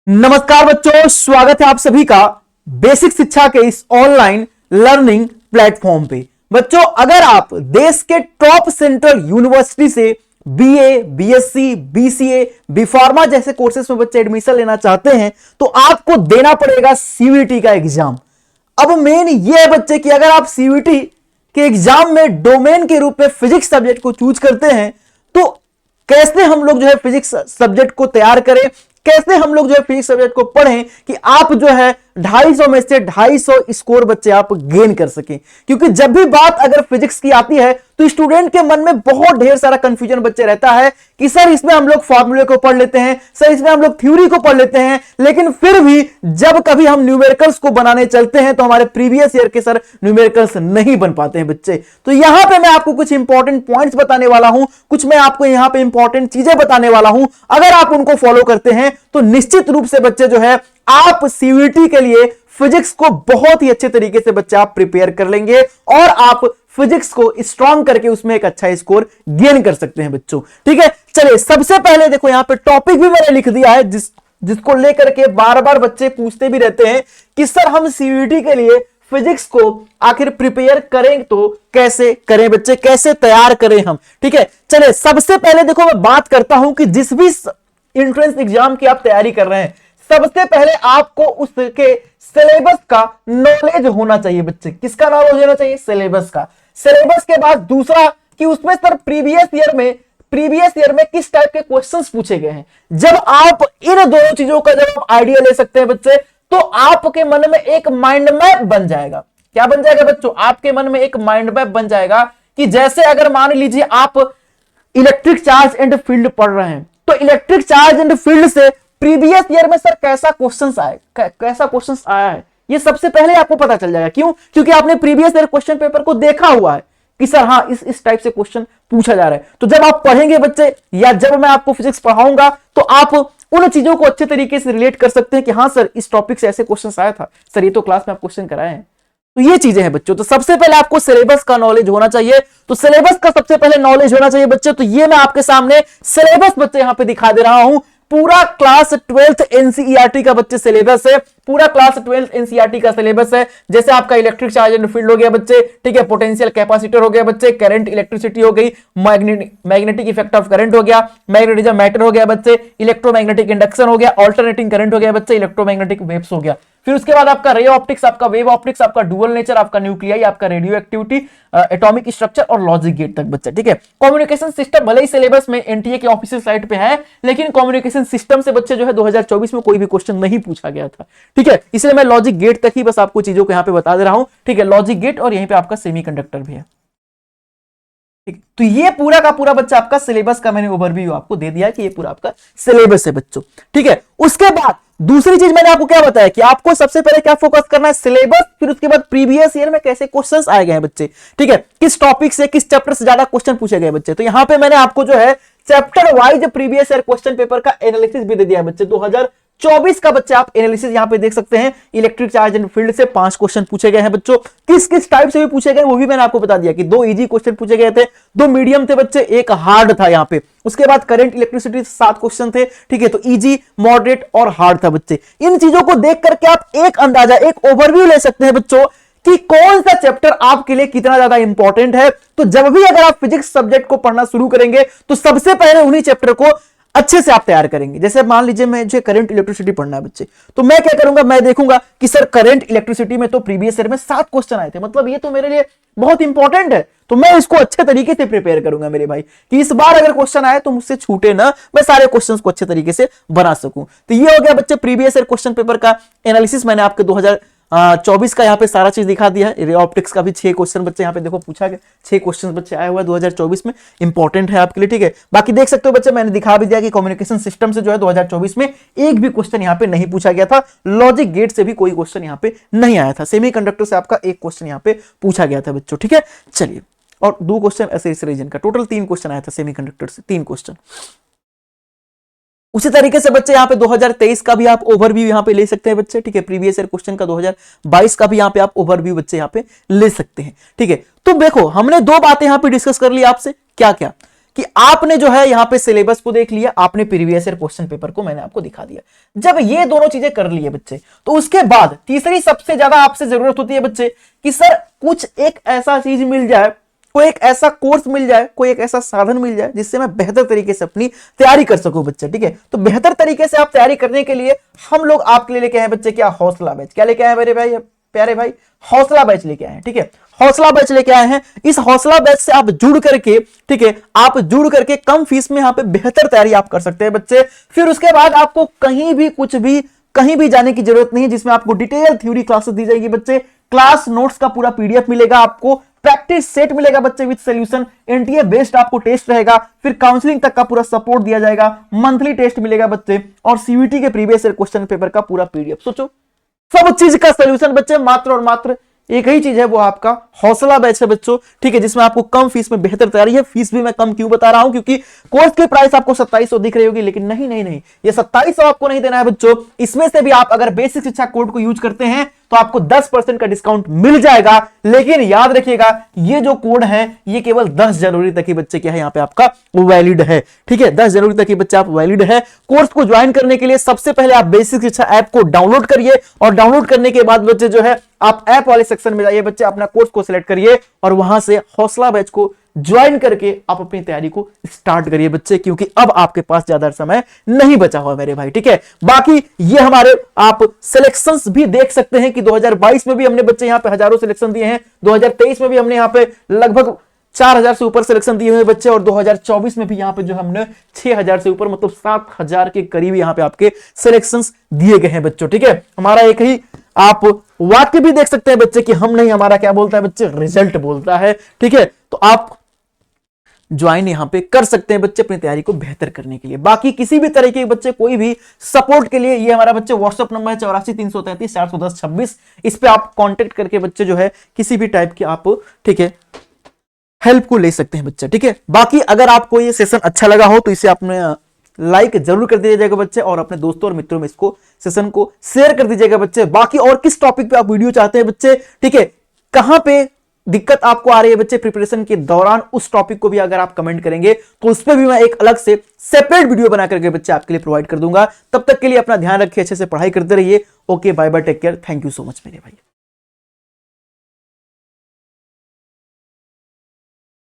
नमस्कार बच्चों, स्वागत है आप सभी का बेसिक शिक्षा के इस ऑनलाइन लर्निंग प्लेटफॉर्म पे। बच्चों, अगर आप देश के टॉप सेंट्रल यूनिवर्सिटी से बीए, बीएससी, बीसीए, बीफार्मा जैसे कोर्सेस में बच्चे एडमिशन लेना चाहते हैं तो आपको देना पड़ेगा सीयूईटी का एग्जाम। अब मेन ये है बच्चे कि अगर आप सीयूईटी के एग्जाम में डोमेन के रूप में फिजिक्स सब्जेक्ट को चूज करते हैं तो कैसे हम लोग जो है फिजिक्स सब्जेक्ट को तैयार करें, कैसे हम लोग जो है फिजिक्स सब्जेक्ट को पढ़ें कि आप जो है 250 में से 250 स्कोर बच्चे आप गेन कर सकें। क्योंकि जब भी बात अगर फिजिक्स की आती है तो स्टूडेंट के मन में बहुत ढेर सारा कंफ्यूजन बच्चे रहता है कि सर इसमें हम लोग फॉर्मूले को पढ़ लेते हैं, सर इसमें हम लोग थ्योरी को पढ़ लेते हैं, लेकिन फिर भी जब कभी हम न्यूमेरिकल्स को बनाने चलते हैं तो हमारे प्रीवियस ईयर के सर न्यूमेरिकल्स नहीं बन पाते हैं बच्चे। तो यहां पे मैं आपको कुछ इंपॉर्टेंट पॉइंट्स बताने वाला हूं, कुछ मैं आपको यहां पे इंपॉर्टेंट चीजें बताने वाला हूं। अगर आप उनको फॉलो करते हैं तो निश्चित रूप से बच्चे जो है आप सीयूईटी के लिए फिजिक्स को बहुत ही अच्छे तरीके से बच्चे आप प्रिपेयर कर लेंगे और आप फिजिक्स को स्ट्रॉन्ग करके उसमें एक अच्छा स्कोर गेन कर सकते हैं बच्चों। ठीक है, चलिए सबसे पहले देखो यहां पे टॉपिक भी मैंने लिख दिया है जिसको लेकर के बार बार बच्चे पूछते भी रहते हैं कि सर हम सीयूईटी के लिए फिजिक्स को आखिर प्रिपेयर करें तो कैसे करें बच्चे, कैसे तैयार करें हम। ठीक है, चलिए सबसे पहले देखो मैं बात करता हूं कि जिस भी एंट्रेंस एग्जाम की आप तैयारी कर रहे हैं सबसे पहले आपको उसके सिलेबस का नॉलेज होना चाहिए बच्चे। किसका नॉलेज होना चाहिए? सिलेबस का। सिलेबस के बाद दूसरा कि उसमें सर प्रीवियस ईयर में किस टाइप के क्वेश्चंस पूछे गए हैं। जब आप इन दोनों चीजों का जब आप आइडिया ले सकते हैं बच्चे तो आपके मन में एक माइंड मैप बन जाएगा। क्या बन जाएगा बच्चों? आपके मन में एक माइंड मैप बन जाएगा कि जैसे अगर मान लीजिए आप इलेक्ट्रिक चार्ज एंड फील्ड पढ़ रहे हैं तो इलेक्ट्रिक चार्ज एंड फील्ड से प्रीवियस ईयर में सर कैसा क्वेश्चंस आया है ये सबसे पहले आपको पता चल जाएगा। क्यों? क्योंकि आपने प्रीवियस ईयर क्वेश्चन पेपर को देखा हुआ है कि सर हाँ इस टाइप से क्वेश्चन पूछा जा रहा है। तो जब आप पढ़ेंगे बच्चे या जब मैं आपको फिजिक्स पढ़ाऊंगा तो आप उन चीजों को अच्छे तरीके से रिलेट कर सकते हैं कि हाँ सर इस टॉपिक से ऐसे क्वेश्चन आया था, सर ये तो क्लास में आप क्वेश्चन कराए हैं। तो ये चीजें हैं बच्चों। तो सबसे पहले आपको सिलेबस का नॉलेज होना चाहिए। तो सिलेबस का सबसे पहले नॉलेज होना चाहिए बच्चे। तो ये मैं आपके सामने सिलेबस बच्चे यहां पे दिखा दे रहा हूं। पूरा क्लास 12th एनसीईआरटी का बच्चे सिलेबस है, पूरा क्लास 12th एनसीईआरटी का सिलेबस है। जैसे आपका इलेक्ट्रिक चार्ज एंड फील्ड हो गया बच्चे, ठीक है, पोटेंशियल कैपेसिटर हो गया बच्चे, करंट इलेक्ट्रिसिटी हो गई, मैग्नेटिक इफेक्ट ऑफ करंट हो गया, मैग्नेटिज्म मैटर हो गया बच्चे, इलेक्ट्रोमैग्नेटिक इंडक्शन हो गया, अल्टरनेटिंग करंट हो गया बच्चे, इलेक्ट्रोमैग्नेटिक वेव्स हो गया। फिर उसके बाद आपका रे ऑप्टिक्स, आपका वेव ऑप्टिक्स, आपका डुअल नेचर, आपका न्यूक्लियाई, आपका रेडियो एक्टिविटी, एटॉमिक स्ट्रक्चर और लॉजिक गेट तक बच्चा। ठीक है, कम्युनिकेशन सिस्टम भले ही सिलेबस में एनटीए के ऑफिशियल साइट पे है लेकिन कम्युनिकेशन सिस्टम से बच्चे जो है 2024 में कोई भी क्वेश्चन नहीं पूछा गया था। ठीक है, इसलिए मैं लॉजिक गेट तक ही बस आपको चीजों को यहां पे बता दे रहा हूं। ठीक है, लॉजिक गेट और यहीं पे आपका सेमीकंडक्टर भी है। तो ये पूरा का पूरा बच्चा आपका सिलेबस का मैंने ओवरव्यू आपको दे दिया कि ये पूरा आपका सिलेबस है बच्चों। ठीक है, उसके बाद दूसरी चीज मैंने आपको क्या बताया कि आपको सबसे पहले क्या फोकस करना है? सिलेबस। फिर उसके बाद प्रीवियस ईयर में कैसे क्वेश्चंस आए गए हैं बच्चे। ठीक है, किस टॉपिक से किस चैप्टर से ज्यादा क्वेश्चन पूछे गए बच्चे। तो यहां पे मैंने आपको जो है chapter wise previous year question paper का एनालिसिस भी दे दिया है बच्चे। 2024 का बच्चे आप एनालिसिस यहां पे देख सकते हैं। इलेक्ट्रिक चार्ज एंड फील्ड से 5 क्वेश्चन पूछे गए हैं बच्चों। किस किस टाइप से भी पूछे गए वो भी मैंने आपको बता दिया कि 2 इजी क्वेश्चन पूछे गए थे, 2 मीडियम थे बच्चे, एक हार्ड था यहां पे। उसके बाद करंट इलेक्ट्रिसिटी 7 क्वेश्चन थे। ठीक है, तो इजी, मॉडरेट और हार्ड था बच्चे। इन चीजों को देख करके आप एक अंदाजा, एक ओवरव्यू ले सकते हैं बच्चों कि कौन सा चैप्टर आपके लिए कितना ज्यादा इंपॉर्टेंट है। तो जब भी अगर आप फिजिक्स सब्जेक्ट को पढ़ना शुरू करेंगे तो सबसे पहले उन्हीं चैप्टर को अच्छे से आप तैयार करेंगे। जैसे मान लीजिए मुझे करंट इलेक्ट्रिसिटी पढ़ना है बच्चे, तो मैं क्या करूंगा, मैं देखूंगा कि सर करंट इलेक्ट्रिसिटी में तो प्रीवियस ईयर में 7 क्वेश्चन आए थे, मतलब ये तो मेरे लिए बहुत इंपॉर्टेंट है। तो मैं इसको अच्छे तरीके से प्रिपेयर करूंगा मेरे भाई कि इस बार अगर क्वेश्चन आए तो मुझसे छूटे ना, मैं सारे क्वेश्चंस को अच्छे तरीके से बना सकूं। तो ये हो गया बच्चे प्रीवियस ईयर क्वेश्चन पेपर का एनालिसिस। मैंने आपके 2024 का यहाँ पे सारा चीज दिखा दिया है। रे ऑप्टिक्स का भी 6 क्वेश्चन बच्चे यहाँ पे देखो पूछा गया, 6 क्वेश्चन बच्चे आए हुए 2024 में, इंपॉर्टेंट है आपके लिए। ठीक है, बाकी देख सकते हो बच्चे मैंने दिखा भी दिया कि कम्युनिकेशन सिस्टम से जो है 2024 में एक भी क्वेश्चन यहाँ पे नहीं पूछा गया था। लॉजिक गेट से भी कोई क्वेश्चन यहाँ पे नहीं आया था। सेमीकंडक्टर से आपका एक क्वेश्चन यहाँ पे पूछा गया था बच्चों। ठीक है, चलिए, और 2 क्वेश्चन ऐसे रीजन का, टोटल 3 क्वेश्चन आया था सेमीकंडक्टर से, 3 क्वेश्चन। उसी तरीके से बच्चे यहाँ पे 2023 का भी आप ओवरव्यू यहाँ पे ले सकते हैं बच्चे। ठीक है, प्रीवियस ईयर क्वेश्चन का 2022 का भी यहाँ पे आप ओवरव्यू बच्चे यहाँ पे ले सकते हैं। ठीक है, तो देखो हमने 2 बातें यहाँ पे डिस्कस कर ली आपसे। क्या क्या कि आपने जो है यहां पे सिलेबस को देख लिया, आपने प्रीवियस ईयर क्वेश्चन पेपर को मैंने आपको दिखा दिया। जब ये दोनों चीजें कर ली है बच्चे, तो उसके बाद तीसरी सबसे ज्यादा आपसे जरूरत होती है बच्चे कि सर कुछ एक ऐसा चीज मिल जाए, कोई एक ऐसा कोर्स मिल जाए, कोई एक ऐसा साधन मिल जाए जिससे मैं बेहतर तरीके से अपनी तैयारी कर सकूं बच्चे। ठीक है, तो बेहतर तरीके से आप तैयारी करने के लिए हम लोग आपके लिए लेके आए बच्चे क्या, हौसला बैच। क्या लेके आए मेरे भाई, प्यारे भाई, हौसला बैच लेके आए हैं। ठीक है, हौसला बैच लेके आए हैं। इस हौसला बैच से आप जुड़ करके, ठीक है, आप जुड़ करके कम फीस में यहां पे बेहतर तैयारी आप कर सकते हैं बच्चे। फिर उसके बाद आपको कहीं भी कुछ भी कहीं भी जाने की जरूरत नहीं है, जिसमें आपको डिटेल थ्योरी क्लासेस दी जाएगी बच्चे। क्लास नोट्स का पूरा पीडीएफ मिलेगा आपको, प्रैक्टिस सेट मिलेगा बच्चे विद सॉल्यूशन, एनटीए बेस्ड आपको टेस्ट रहेगा, फिर काउंसलिंग तक का पूरा सपोर्ट दिया जाएगा, मंथली टेस्ट मिलेगा बच्चे, और सीयूईटी के प्रीवियस ईयर क्वेश्चन पेपर का पूरा पीडीएफ। सोचो, सब चीज का सॉल्यूशन बच्चे, मात्र और मात्र एक ही चीज है, वो आपका हौसला बैच है बच्चों। ठीक है, जिसमें आपको कम फीस में बेहतर तैयारी है। फीस भी मैं कम क्यों बता रहा हूं, क्योंकि कोर्स की प्राइस आपको 2700 दिख रही होगी, लेकिन नहीं नहीं नहीं, ये 2700 आपको नहीं देना है बच्चों। इसमें से भी आप अगर बेसिक शिक्षा कोड को यूज करते हैं तो आपको 10% का डिस्काउंट मिल जाएगा। लेकिन याद रखिएगा, ये जो कोड है ये केवल 10 जनवरी तक ही बच्चे क्या है यहाँ पे आपका वैलिड है। ठीक है, 10 जनवरी तक ही बच्चे आप वैलिड है। कोर्स को ज्वाइन करने के लिए सबसे पहले आप बेसिक शिक्षा ऐप को डाउनलोड करिए, और डाउनलोड करने के बाद बच्चे जो है आप ऐप वाले सेक्शन में जाइए बच्चे, अपना कोर्स को सिलेक्ट करिए और वहां से हौसला बैच को ज्वाइन करके आप अपनी तैयारी को स्टार्ट करिए बच्चे, क्योंकि अब आपके पास ज्यादा समय नहीं बचा हुआ मेरे भाई। ठीक है, बाकी ये हमारे आप सिलेक्शंस भी देख सकते हैं कि 2022 में भी हमने बच्चे यहां पे हजारों सिलेक्शन दिए हैं, 2023 में भी हमने यहां पे लगभग 4000 से ऊपर सिलेक्शन दिए हुए बच्चे, और 2024 में भी यहां पे जो हमने 6000 से ऊपर मतलब 7000 के करीब यहां पे आपके सिलेक्शंस दिए गए हैं बच्चों। ठीक है, हमारा एक ही आप वाक्य भी देख सकते हैं बच्चे कि हम नहीं, हमारा क्या बोलता है बच्चे, रिजल्ट बोलता है। ठीक है, तो आप ज्वाइन यहां पे कर सकते हैं बच्चे अपनी तैयारी को बेहतर करने के लिए। बाकी किसी भी तरह के बच्चे कोई भी सपोर्ट के लिए ये हमारा बच्चे व्हाट्सएप नंबर है 84 333 410 26। इस पे आप कांटेक्ट करके बच्चे जो है किसी भी टाइप की आप, ठीक है, हेल्प को ले सकते हैं बच्चे। ठीक है, बाकी अगर आपको ये सेशन अच्छा लगा हो तो इसे आपने लाइक जरूर कर दीजिएगा बच्चे, और अपने दोस्तों और मित्रों में इसको सेशन को शेयर कर दीजिएगा बच्चे। बाकी और किस टॉपिक पे आप वीडियो चाहते हैं बच्चे, ठीक है, कहां पे दिक्कत आपको आ रही है बच्चे प्रिपरेशन के दौरान, उस टॉपिक को भी अगर आप कमेंट करेंगे तो उस पर भी मैं एक अलग से सेपरेट वीडियो बना करके बच्चे आपके लिए प्रोवाइड कर दूंगा। तब तक के लिए अपना ध्यान रखिए, अच्छे से पढ़ाई करते रहिए। Okay, bye bye, take care, thank you so much मेरे भाई।